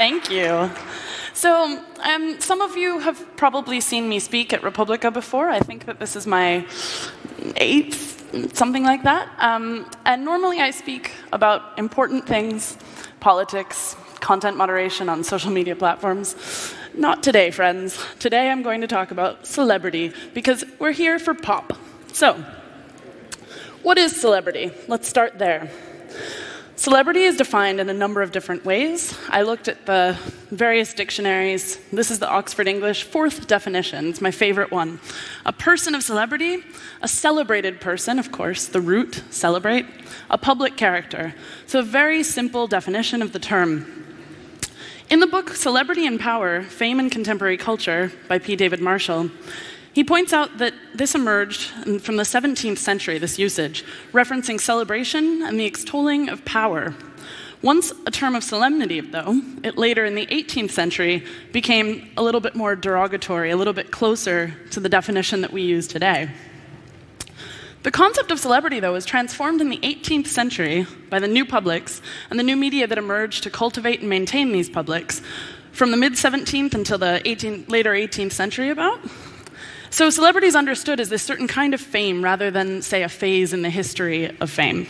Thank you. So, some of you have probably seen me speak at Republica before. I think that this is my 8th, something like that. And normally I speak about important things, politics, content moderation on social media platforms. Not today, friends. Today I'm going to talk about celebrity, because we're here for pop. So, what is celebrity? Let's start there. Celebrity is defined in a number of different ways. I looked at the various dictionaries. This is the Oxford English 4th definition. It's my favorite one. A person of celebrity, a celebrated person, of course, the root, celebrate, a public character. So a very simple definition of the term. In the book Celebrity and Power, Fame and Contemporary Culture by P. David Marshall, he points out that this emerged from the 17th century, this usage, referencing celebration and the extolling of power. Once a term of solemnity, though, it later in the 18th century became a little bit more derogatory, a little bit closer to the definition that we use today. The concept of celebrity, though, was transformed in the 18th century by the new publics and the new media that emerged to cultivate and maintain these publics from the mid-17th until the later 18th century about. So celebrity is understood as this certain kind of fame rather than, say, a phase in the history of fame.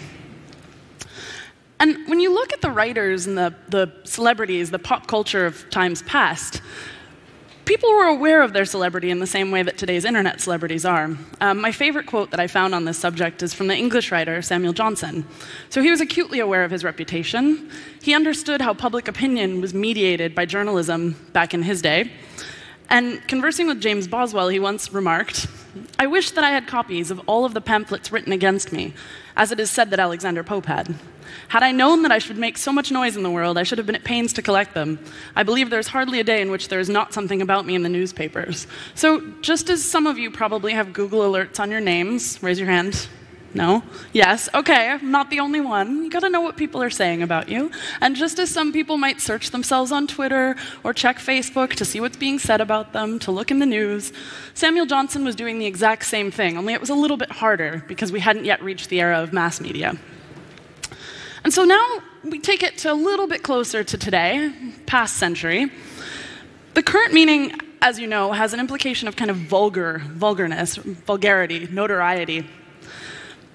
And when you look at the writers and the celebrities, the pop culture of times past, people were aware of their celebrity in the same way that today's internet celebrities are. My favorite quote that I found on this subject is from the English writer Samuel Johnson. So he was acutely aware of his reputation. He understood how public opinion was mediated by journalism back in his day. And conversing with James Boswell, he once remarked, "I wish that I had copies of all of the pamphlets written against me, as it is said that Alexander Pope had. Had I known that I should make so much noise in the world, I should have been at pains to collect them. I believe there is hardly a day in which there is not something about me in the newspapers." So just as some of you probably have Google alerts on your names, raise your hand. No? Yes? Okay, I'm not the only one. You gotta know what people are saying about you. And just as some people might search themselves on Twitter or check Facebook to see what's being said about them, to look in the news, Samuel Johnson was doing the exact same thing, only it was a little bit harder because we hadn't yet reached the era of mass media. And so now we take it to a little bit closer to today, past century. The current meaning, as you know, has an implication of kind of vulgarness, vulgarity, notoriety.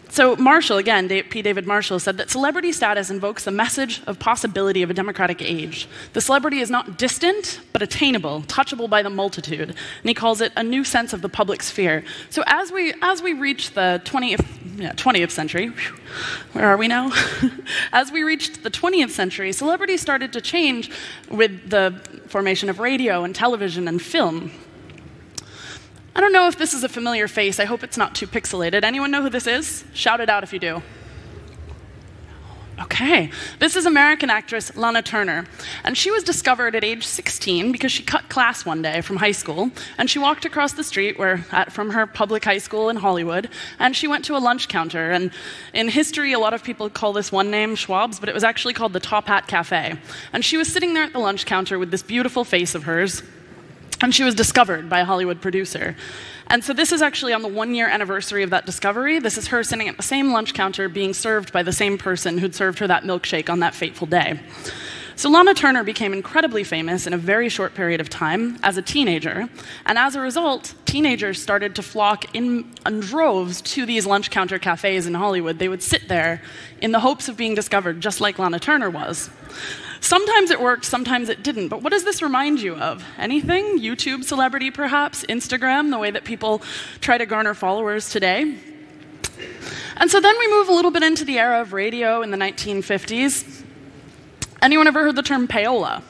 So Marshall, again, P. David Marshall, said that celebrity status invokes the message of possibility of a democratic age. The celebrity is not distant, but attainable, touchable by the multitude. And he calls it a new sense of the public sphere. So as we reach the 20th century, where are we now? As we reached the 20th century, celebrity started to change with the formation of radio and television and film. I don't know if this is a familiar face. I hope it's not too pixelated. Anyone know who this is? Shout it out if you do. Okay. This is American actress Lana Turner. And she was discovered at age 16 because she cut class one day from high school. And she walked across the street from her public high school in Hollywood. And she went to a lunch counter. And in history, a lot of people call this one name Schwab's, but it was actually called the Top Hat Cafe. And she was sitting there at the lunch counter with this beautiful face of hers. And she was discovered by a Hollywood producer. And so this is actually on the 1-year anniversary of that discovery. This is her sitting at the same lunch counter being served by the same person who'd served her that milkshake on that fateful day. So Lana Turner became incredibly famous in a very short period of time as a teenager. And as a result, teenagers started to flock in droves to these lunch counter cafes in Hollywood. They would sit there in the hopes of being discovered, just like Lana Turner was. Sometimes it worked, sometimes it didn't. But what does this remind you of? Anything? YouTube celebrity, perhaps? Instagram, the way that people try to garner followers today? And so then we move a little bit into the era of radio in the 1950s. Anyone ever heard the term payola?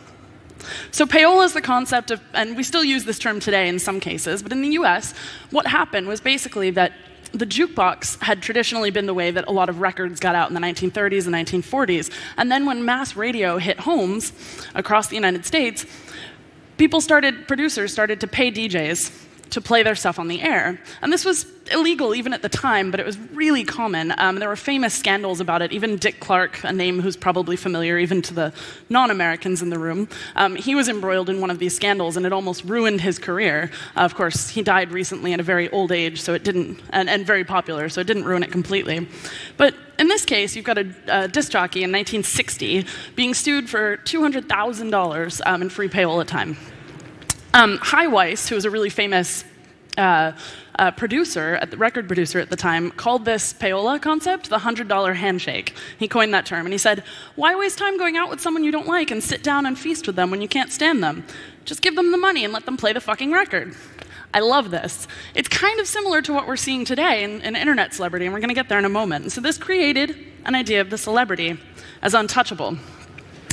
So payola is the concept of, and we still use this term today in some cases, but in the US, what happened was basically that the jukebox had traditionally been the way that a lot of records got out in the 1930s and 1940s. And then when mass radio hit homes across the United States, producers started to pay DJs to play their stuff on the air. And this was illegal even at the time, but it was really common. There were famous scandals about it. Even Dick Clark, a name who's probably familiar even to the non-Americans in the room, he was embroiled in one of these scandals, and it almost ruined his career. Of course, he died recently at a very old age, so it didn't, and very popular, so it didn't ruin it completely. But in this case, you've got a disc jockey in 1960 being sued for $200,000 in free payola time. Hi Weiss, who was a really famous record producer at the time, called this payola concept the $100 handshake. He coined that term, and he said, "Why waste time going out with someone you don't like and sit down and feast with them when you can't stand them? Just give them the money and let them play the fucking record." I love this. It's kind of similar to what we're seeing today in internet celebrity, and we're going to get there in a moment. So this created an idea of the celebrity as untouchable.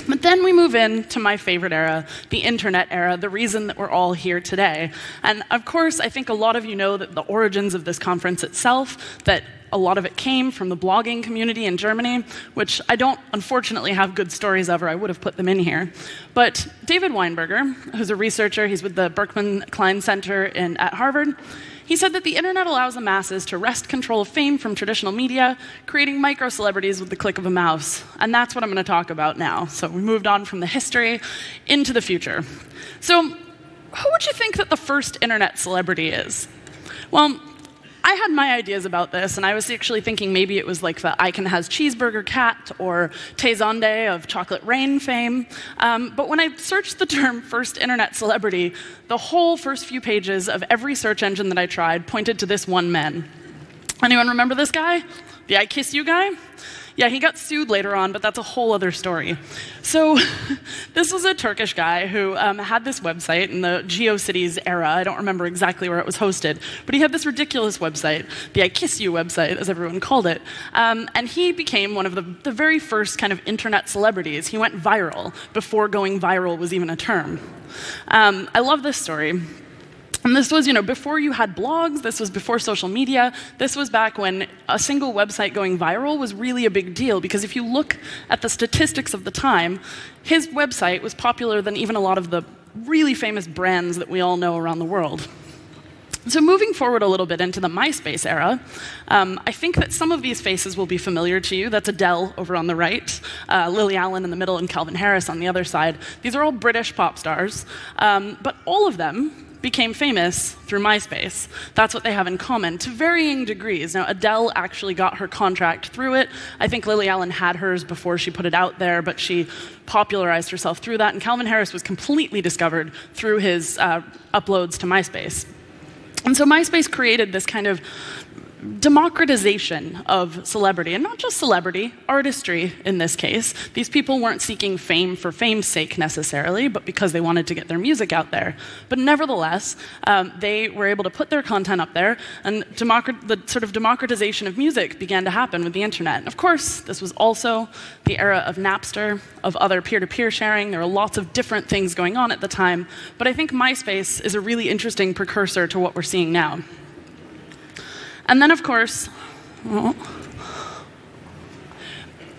But then we move into my favorite era, the internet era, the reason that we're all here today. And of course, I think a lot of you know that the origins of this conference itself, that a lot of it came from the blogging community in Germany, which I don't unfortunately have good stories of, or I would have put them in here. But David Weinberger, who's a researcher, he's with the Berkman Klein Center at Harvard, he said that the internet allows the masses to wrest control of fame from traditional media, creating micro-celebrities with the click of a mouse. And that's what I'm going to talk about now. So we moved on from the history into the future. So who would you think that the first internet celebrity is? Well, I had my ideas about this, and I was actually thinking maybe it was like the I Can Has Cheeseburger cat or Tay Zonde of Chocolate Rain fame. But when I searched the term first internet celebrity, the whole first few pages of every search engine that I tried pointed to this one man. Anyone remember this guy? The I Kiss You guy? Yeah, he got sued later on, but that's a whole other story. So this was a Turkish guy who had this website in the GeoCities era. I don't remember exactly where it was hosted, but he had this ridiculous website, the I Kiss You website, as everyone called it. And he became one of the very first kind of internet celebrities. He went viral before going viral was even a term. I love this story. And this was, before you had blogs, this was before social media, this was back when a single website going viral was really a big deal, because if you look at the statistics of the time, his website was popular than even a lot of the really famous brands that we all know around the world. So moving forward a little bit into the MySpace era, I think that some of these faces will be familiar to you. That's Adele over on the right, Lily Allen in the middle, and Calvin Harris on the other side. These are all British pop stars, but all of them became famous through MySpace. That's what they have in common, to varying degrees. Now, Adele actually got her contract through it. I think Lily Allen had hers before she put it out there, but she popularized herself through that. And Calvin Harris was completely discovered through his uploads to MySpace. And so MySpace created this kind of democratization of celebrity, and not just celebrity, artistry in this case. These people weren't seeking fame for fame's sake necessarily, but because they wanted to get their music out there. But nevertheless, they were able to put their content up there, and the sort of democratization of music began to happen with the internet. And of course, this was also the era of Napster, of other peer-to-peer sharing. There were lots of different things going on at the time, but I think MySpace is a really interesting precursor to what we're seeing now. And then, of course,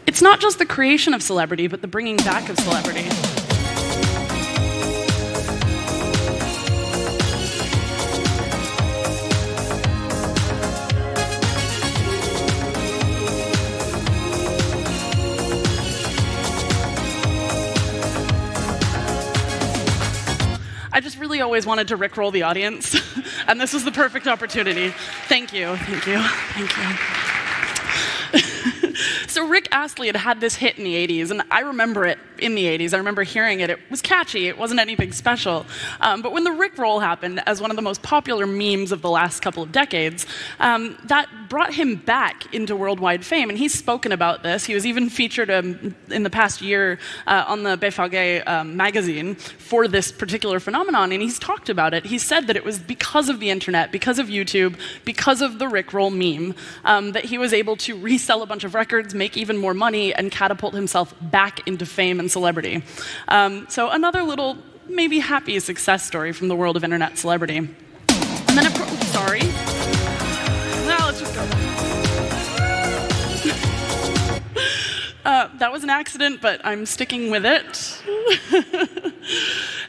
it's not just the creation of celebrity, but the bringing back of celebrity. I just really always wanted to rickroll the audience, and this was the perfect opportunity. Thank you, thank you, thank you. So Rick Astley had this hit in the 80s, and I remember it in the 80s. I remember hearing it. It was catchy. It wasn't anything special. But when the Rickroll happened as one of the most popular memes of the last couple of decades, that brought him back into worldwide fame, and he's spoken about this. He was even featured in the past year on the BVG magazine for this particular phenomenon, and he's talked about it. He said that it was because of the internet, because of YouTube, because of the Rickroll meme, that he was able to resell a bunch of records, make even more money, and catapult himself back into fame and celebrity. So another little, maybe happy success story from the world of internet celebrity. And then, of course, sorry. Now let's just go. That was an accident, but I'm sticking with it.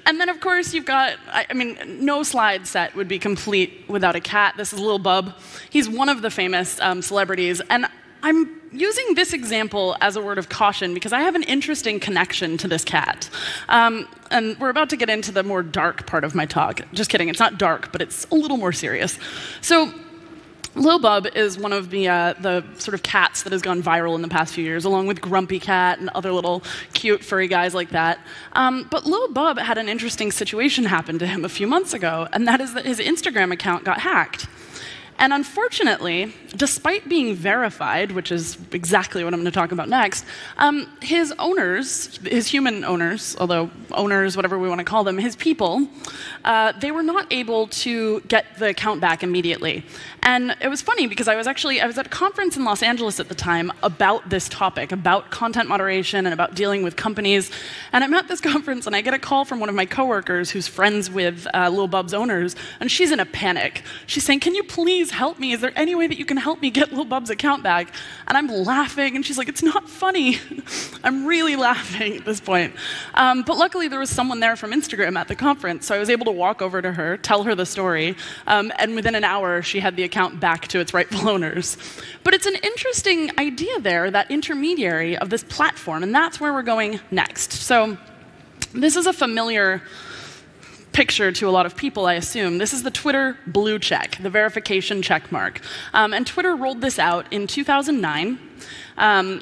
And then, of course, you've got, I mean, no slide set would be complete without a cat. This is Lil Bub. He's one of the famous celebrities, and I'm using this example as a word of caution because I have an interesting connection to this cat. And we're about to get into the more dark part of my talk. Just kidding, it's not dark, but it's a little more serious. So Lil Bub is one of the sort of cats that has gone viral in the past few years, along with Grumpy Cat and other little cute furry guys like that. But Lil Bub had an interesting situation happen to him a few months ago, and that is that his Instagram account got hacked. And unfortunately, despite being verified, which is exactly what I'm going to talk about next, his owners, his human owners, although owners, whatever we want to call them, his people, they were not able to get the account back immediately. And it was funny because I was at a conference in Los Angeles at the time about this topic, about content moderation and about dealing with companies. And I'm at this conference and I get a call from one of my coworkers who's friends with Lil Bub's owners, and she's in a panic. She's saying, "Can you please help me? Is there any way that you can help me get Lil Bub's account back?" And I'm laughing, and she's like, "It's not funny." I'm really laughing at this point. But luckily, there was someone there from Instagram at the conference, so I was able to walk over to her, tell her the story, and within an hour, she had the account back to its rightful owners. But it's an interesting idea there, that intermediary of this platform, and that's where we're going next. So this is a familiar picture to a lot of people, I assume. This is the Twitter blue check, the verification check mark. And Twitter rolled this out in 2009,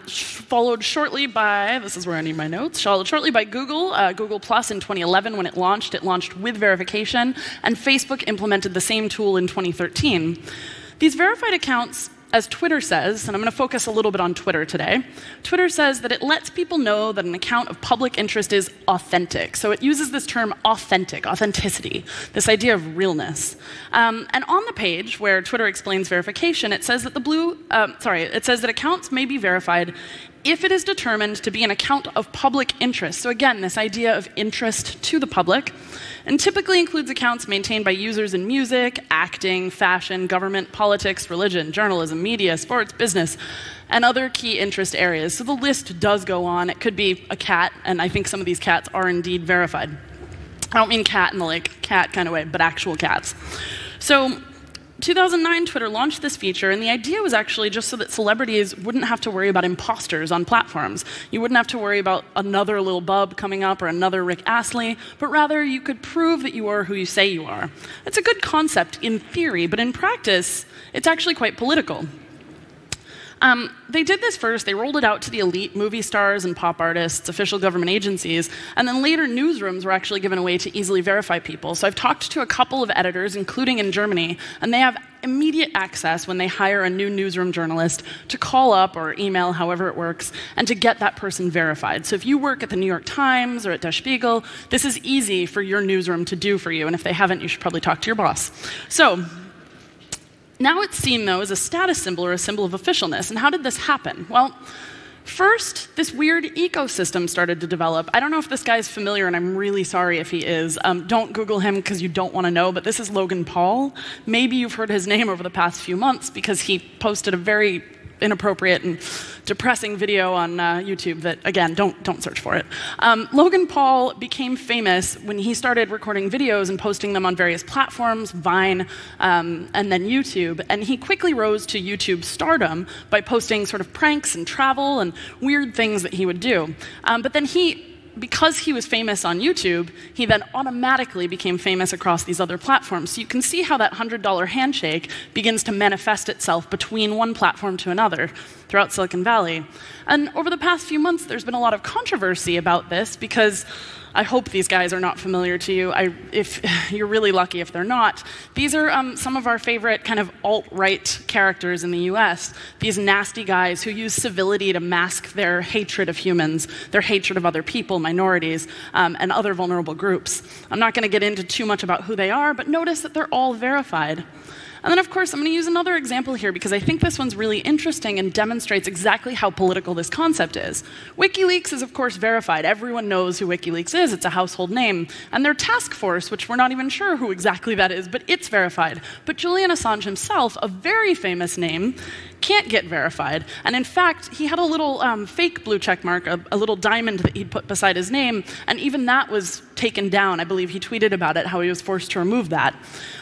followed shortly by, this is where I need my notes, followed shortly by Google, Google Plus in 2011 when it launched with verification, and Facebook implemented the same tool in 2013. These verified accounts, as Twitter says, and I'm going to focus a little bit on Twitter today, Twitter says that it lets people know that an account of public interest is authentic. So it uses this term authentic, authenticity, this idea of realness. And on the page where Twitter explains verification, it says that it says that accounts may be verified if it is determined to be an account of public interest. So again, this idea of interest to the public, and typically includes accounts maintained by users in music, acting, fashion, government, politics, religion, journalism, media, sports, business, and other key interest areas. So the list does go on. It could be a cat, and I think some of these cats are indeed verified. I don't mean cat in the like cat kind of way, but actual cats. So 2009, Twitter launched this feature, and the idea was actually just so that celebrities wouldn't have to worry about imposters on platforms. You wouldn't have to worry about another Lil Bub coming up or another Rick Astley, but rather you could prove that you are who you say you are. It's a good concept in theory, but in practice, it's actually quite political. They did this first. They rolled it out to the elite movie stars and pop artists, official government agencies, and then later newsrooms were actually given a way to easily verify people. So I've talked to a couple of editors, including in Germany, and they have immediate access when they hire a new newsroom journalist to call up or email, however it works, and to get that person verified. So if you work at the New York Times or at Der Spiegel, this is easy for your newsroom to do for you, and if they haven't, you should probably talk to your boss. So now it's seen, though, as a status symbol or a symbol of officialness. And how did this happen? Well, first, this weird ecosystem started to develop. I don't know if this guy's familiar, and I'm really sorry if he is. Don't Google him because you don't want to know, but this is Logan Paul. Maybe you've heard his name over the past few months because he posted a very inappropriate and depressing video on YouTube that, again, don't search for it. Logan Paul became famous when he started recording videos and posting them on various platforms, Vine, and then YouTube. And he quickly rose to YouTube stardom by posting sort of pranks and travel and weird things that he would do. But then because he was famous on YouTube, he then automatically became famous across these other platforms. So you can see how that $100 handshake begins to manifest itself between one platform to another throughout Silicon Valley. And over the past few months, there's been a lot of controversy about this because I hope these guys are not familiar to you. If you're really lucky if they're not. These are some of our favorite kind of alt-right characters in the US. These nasty guys who use civility to mask their hatred of humans, their hatred of other people, minorities, and other vulnerable groups. I'm not going to get into too much about who they are, but notice that they're all verified. And then, of course, I'm going to use another example here because I think this one's really interesting and demonstrates exactly how political this concept is. WikiLeaks is, of course, verified. Everyone knows who WikiLeaks is. It's a household name. And their task force, which we're not even sure who exactly that is, but it's verified. But Julian Assange himself, a very famous name, can't get verified. And in fact, he had a little fake blue check mark, a little diamond that he'd put beside his name, and even that was taken down. I believe he tweeted about it, how he was forced to remove that.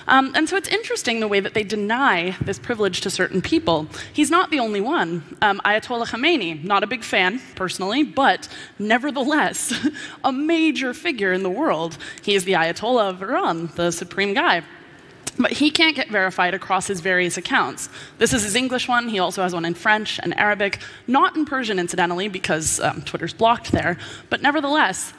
And so it's interesting the way that they deny this privilege to certain people. He's not the only one. Ayatollah Khamenei, not a big fan, personally, but nevertheless, a major figure in the world. He is the Ayatollah of Iran, the supreme guy. But he can't get verified across his various accounts. This is his English one. He also has one in French and Arabic, not in Persian, incidentally, because Twitter's blocked there. But nevertheless,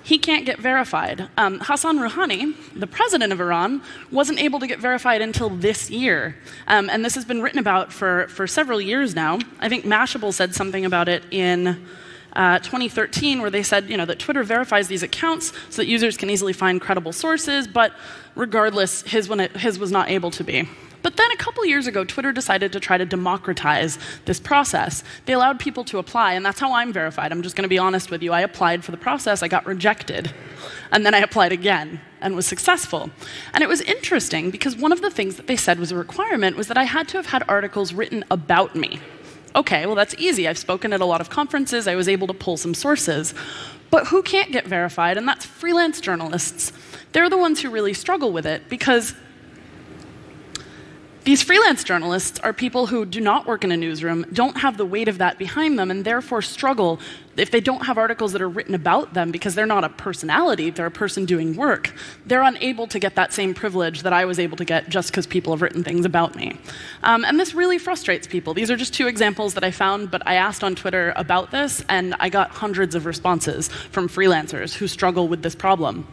he can't get verified. Hassan Rouhani, the president of Iran, wasn't able to get verified until this year. And this has been written about for several years now. I think Mashable said something about it in 2013, where they said, that Twitter verifies these accounts so that users can easily find credible sources, but regardless, his was not able to be. But then a couple years ago, Twitter decided to try to democratize this process. They allowed people to apply, and that's how I'm verified. I'm just going to be honest with you. I applied for the process, I got rejected, and then I applied again and was successful. And it was interesting because one of the things that they said was a requirement was that I had to have had articles written about me. Okay, well, that's easy. I've spoken at a lot of conferences. I was able to pull some sources. But who can't get verified? And that's freelance journalists. They're the ones who really struggle with it because these freelance journalists are people who do not work in a newsroom, don't have the weight of that behind them, and therefore struggle if they don't have articles that are written about them because they're not a personality, they're a person doing work. They're unable to get that same privilege that I was able to get just because people have written things about me. And this really frustrates people. These are just two examples that I found, but I asked on Twitter about this, and I got hundreds of responses from freelancers who struggle with this problem.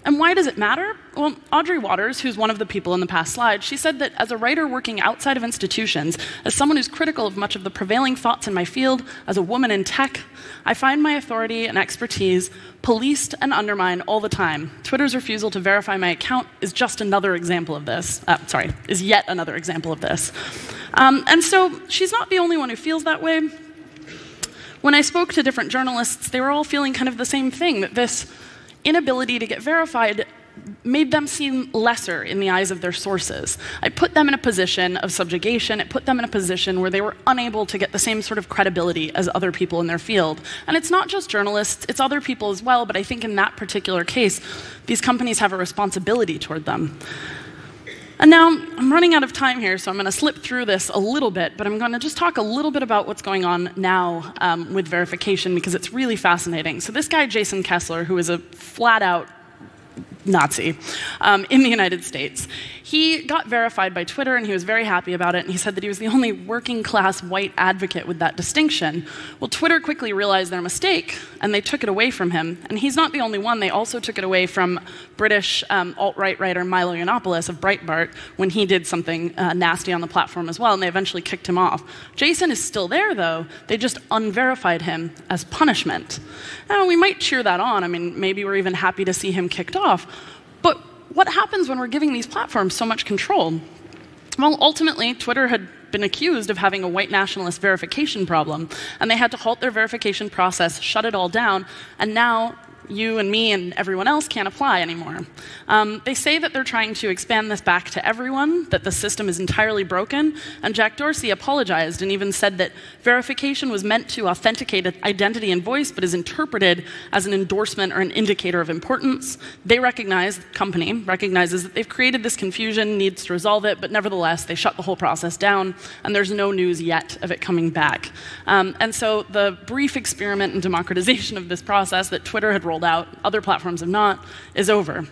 And why does it matter? Well, Audrey Waters, who's one of the people in the past slide, she said that as a writer working outside of institutions, as someone who's critical of much of the prevailing thoughts in my field, as a woman in tech, I find my authority and expertise policed and undermined all the time. Twitter's refusal to verify my account is just another example of this. Is yet another example of this. And so she's not the only one who feels that way. When I spoke to different journalists, they were all feeling kind of the same thing, that this inability to get verified made them seem lesser in the eyes of their sources. It put them in a position of subjugation. It put them in a position where they were unable to get the same sort of credibility as other people in their field. And it's not just journalists, it's other people as well, but I think in that particular case, these companies have a responsibility toward them. And now, I'm running out of time here, so I'm going to slip through this a little bit, but I'm going to just talk a little bit about what's going on now with verification, because it's really fascinating. So this guy, Jason Kessler, who is a flat-out Nazi in the United States, he got verified by Twitter, and he was very happy about it, and he said that he was the only working-class white advocate with that distinction. Well, Twitter quickly realized their mistake, and they took it away from him. And he's not the only one. They also took it away from British alt-right writer Milo Yiannopoulos of Breitbart when he did something nasty on the platform as well, and they eventually kicked him off. Jason is still there, though. They just unverified him as punishment. Now, we might cheer that on. I mean, maybe we're even happy to see him kicked off. But what happens when we're giving these platforms so much control? Well, ultimately, Twitter had been accused of having a white nationalist verification problem, and they had to halt their verification process, shut it all down, and now you and me and everyone else can't apply anymore. They say that they're trying to expand this back to everyone, that the system is entirely broken, and Jack Dorsey apologized and even said that verification was meant to authenticate identity and voice, but is interpreted as an endorsement or an indicator of importance. They recognize, the company recognizes that they've created this confusion, needs to resolve it, but nevertheless, they shut the whole process down, and there's no news yet of it coming back. And so the brief experiment in democratization of this process that Twitter had rolled out, other platforms have not, is over.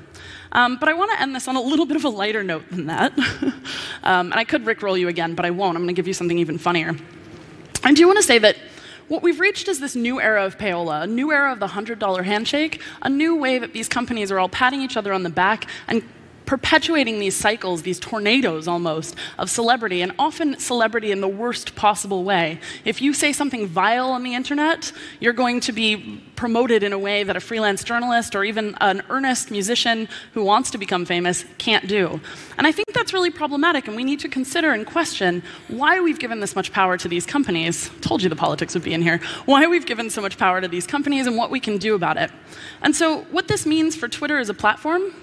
But I want to end this on a little bit of a lighter note than that. And I could rickroll you again, but I won't. I'm going to give you something even funnier. I do want to say that what we've reached is this new era of payola, a new era of the $100 handshake, a new way that these companies are all patting each other on the back and perpetuating these cycles, these tornadoes almost, of celebrity, and often celebrity in the worst possible way. If you say something vile on the internet, you're going to be promoted in a way that a freelance journalist or even an earnest musician who wants to become famous can't do. And I think that's really problematic, and we need to consider and question why we've given this much power to these companies. Told you the politics would be in here. Why we've given so much power to these companies and what we can do about it. And so what this means for Twitter as a platform,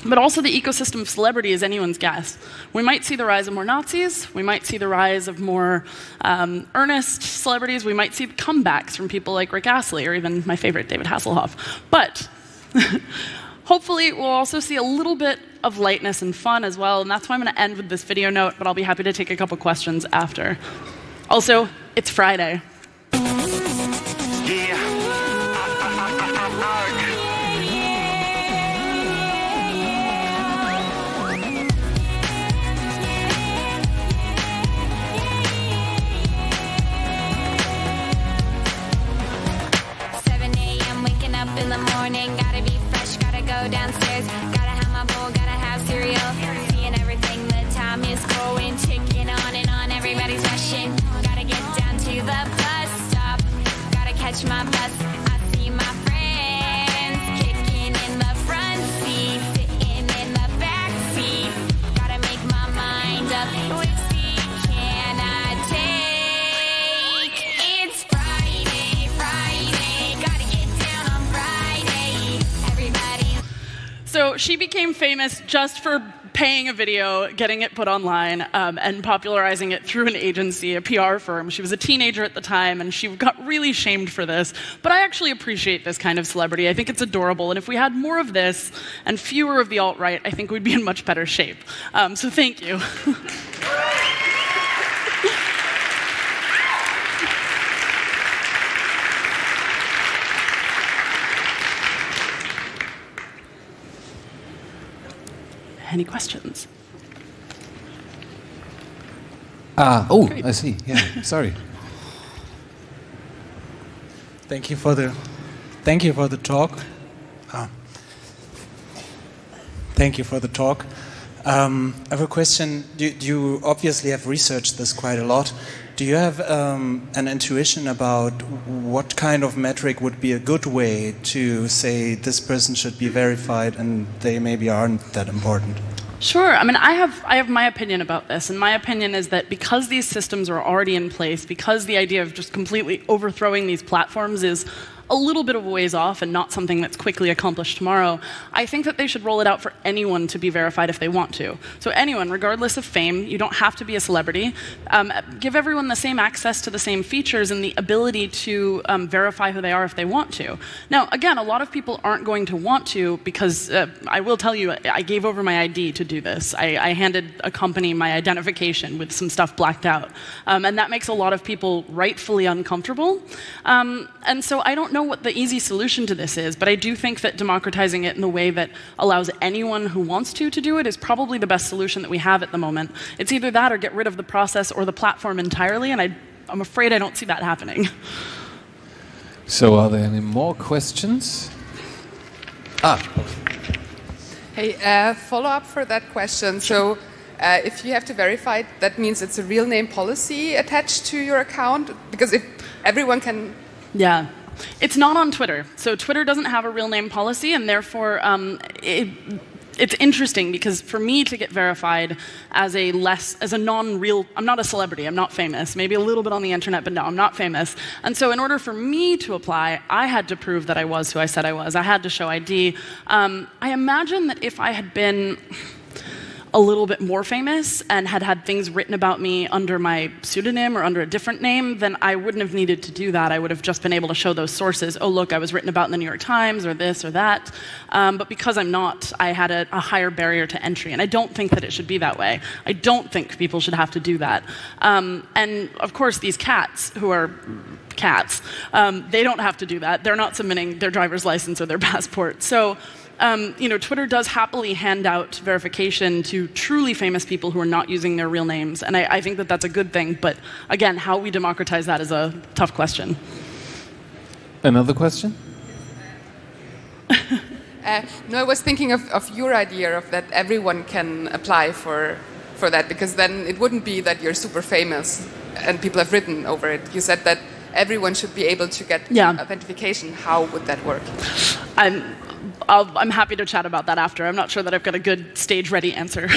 but also the ecosystem of celebrity is anyone's guess. We might see the rise of more Nazis. We might see the rise of more earnest celebrities. We might see comebacks from people like Rick Astley or even my favorite, David Hasselhoff. But hopefully, we'll also see a little bit of lightness and fun as well. And that's why I'm going to end with this video note, but I'll be happy to take a couple questions after. Also, it's Friday. bus. I see my friends kicking in the front seat, sitting in the back seat. Gotta make my mind up. Which seat can I take? It's Friday, Friday. Gotta get down on Friday. Everybody. So she became famous just for paying a video, getting it put online, and popularizing it through an agency, a PR firm. She was a teenager at the time, and she got really shamed for this. But I actually appreciate this kind of celebrity. I think it's adorable. And if we had more of this and fewer of the alt-right, I think we'd be in much better shape. So thank you. Any questions? Oh, Great. I see. Yeah, sorry. Thank you for the talk. Thank you for the talk. I have a question. You obviously have researched this quite a lot. Do you have an intuition about what kind of metric would be a good way to say this person should be verified and they maybe aren't that important? Sure. I mean, I have my opinion about this, and my opinion is that because these systems are already in place, because the idea of just completely overthrowing these platforms is a little bit of a ways off and not something that's quickly accomplished tomorrow, I think that they should roll it out for anyone to be verified if they want to. So anyone, regardless of fame, you don't have to be a celebrity. Give everyone the same access to the same features and the ability to verify who they are if they want to. Now, again, a lot of people aren't going to want to because I will tell you, I gave over my ID to do this. I handed a company my identification with some stuff blacked out. And that makes a lot of people rightfully uncomfortable. And so I don't know what the easy solution to this is, but I do think that democratizing it in the way that allows anyone who wants to do it is probably the best solution that we have at the moment. It's either that or get rid of the process or the platform entirely, and I'm afraid I don't see that happening. So are there any more questions? Hey, follow up for that question. So if you have to verify it, that means it's a real name policy attached to your account? Because if everyone can... Yeah. It's not on Twitter. So Twitter doesn't have a real name policy, and therefore it's interesting because for me to get verified as a non-real, I'm not a celebrity, I'm not famous, maybe a little bit on the internet, but no, I'm not famous. And so in order for me to apply, I had to prove that I was who I said I was. I had to show ID. I imagine that if I had been a little bit more famous and had things written about me under my pseudonym or under a different name, then I wouldn't have needed to do that. I would have just been able to show those sources. Oh, look, I was written about in the New York Times or this or that. But because I'm not, I had a higher barrier to entry. And I don't think that it should be that way. I don't think people should have to do that. And of course, these cats who are cats, they don't have to do that. They're not submitting their driver's license or their passport. So Twitter does happily hand out verification to truly famous people who are not using their real names, and I think that that's a good thing. But again, how we democratize that is a tough question. Another question? No, I was thinking of your idea of that everyone can apply for that, because then it wouldn't be that you're super famous and people have written over it. You said that everyone should be able to get authentication. How would that work? I'm happy to chat about that after. I'm not sure that I've got a good stage-ready answer.